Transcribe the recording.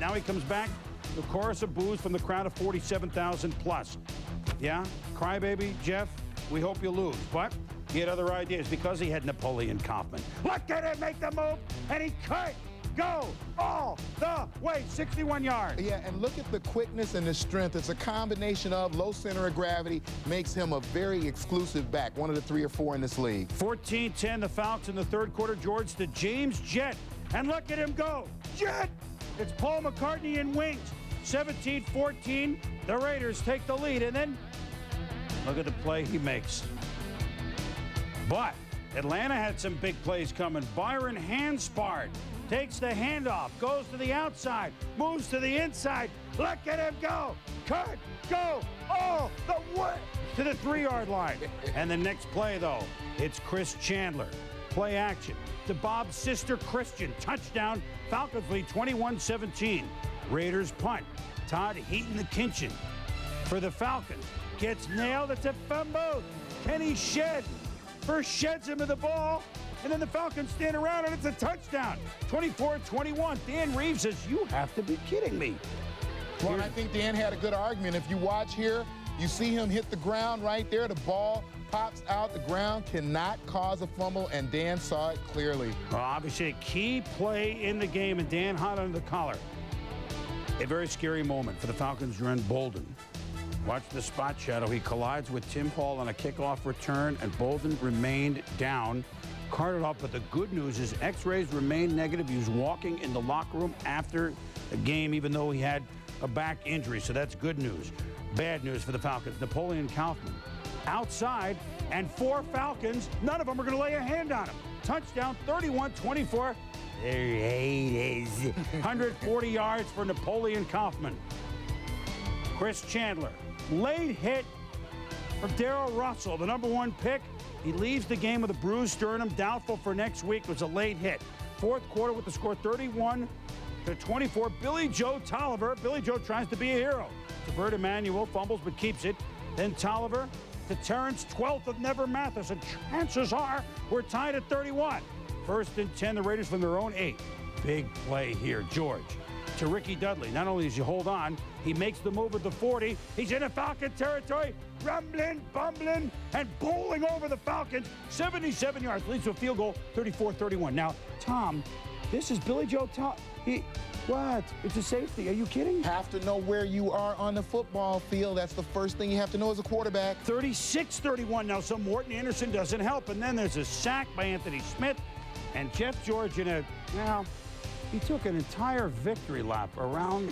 Now he comes back, the chorus of boos from the crowd of 47,000 plus. Yeah, crybaby, Jeff, we hope you lose. But he had other ideas because he had Napoleon Kaufman. Look at him make the move, and he could go all the way, 61 yards. Yeah, and look at the quickness and the strength. It's a combination of low center of gravity, makes him a very exclusive back, one of the 3 or 4 in this league. 14-10, the Falcons in the third quarter. George to James Jett, and look at him go. Jett! It's Paul McCartney in wings. 17-14, the Raiders take the lead, and then look at the play he makes. But Atlanta had some big plays coming. Byron Hanspard takes the handoff, goes to the outside, moves to the inside. Look at him go. Could go all the way to the 3-yard line. And the next play, though, it's Chris Chandler. Play action to Bob's sister, Christian. Touchdown. Falcons lead 21-17. Raiders punt. Todd Heaton, the Kinchin for the Falcons. Gets nailed. It's a fumble. Kenny Shed first sheds him of the ball. And then the Falcons stand around, and it's a touchdown. 24-21. Dan Reeves says, you have to be kidding me. Well, and I think Dan had a good argument. If you watch here, you see him hit the ground right there. The ball pops out. The ground cannot cause a fumble, and Dan saw it clearly. Well, obviously, a key play in the game, and Dan hot under the collar. A very scary moment for the Falcons' Ren Bolden. Watch the spot shadow. He collides with Tim Hall on a kickoff return, and Bolden remained down. Carted off, but the good news is x-rays remained negative. He was walking in the locker room after the game, even though he had a back injury, so that's good news. Bad news for the Falcons. Napoleon Kaufman outside, and 4 Falcons, none of them are going to lay a hand on him. Touchdown, 31-24. There it is. 140 yards for Napoleon Kaufman. Chris Chandler, late hit for Darrell Russell, the #1 pick. He leaves the game with a bruised sternum, doubtful for next week. It was a late hit. Fourth quarter with the score 31-24. Billy Joe Tolliver. Billy Joe tries to be a hero. Bert Emanuel fumbles but keeps it. Then Tolliver to Terrence, 12th of Never Mathis. And chances are we're tied at 31. 1st and 10, the Raiders from their own 8. Big play here, George. To Ricky Dudley. Not only does he hold on, he makes the move at the 40. He's in a Falcon territory, rumbling, bumbling, and bowling over the Falcons. 77 yards, leads to a field goal, 34-31. Now, Tom, this is Billy Joe What? It's a safety. Are you kidding? Have to know where you are on the football field. That's the first thing you have to know as a quarterback. 36-31. Now, so Morton Anderson doesn't help. And then there's a sack by Anthony Smith. And Jeff George in a, well, he took an entire victory lap around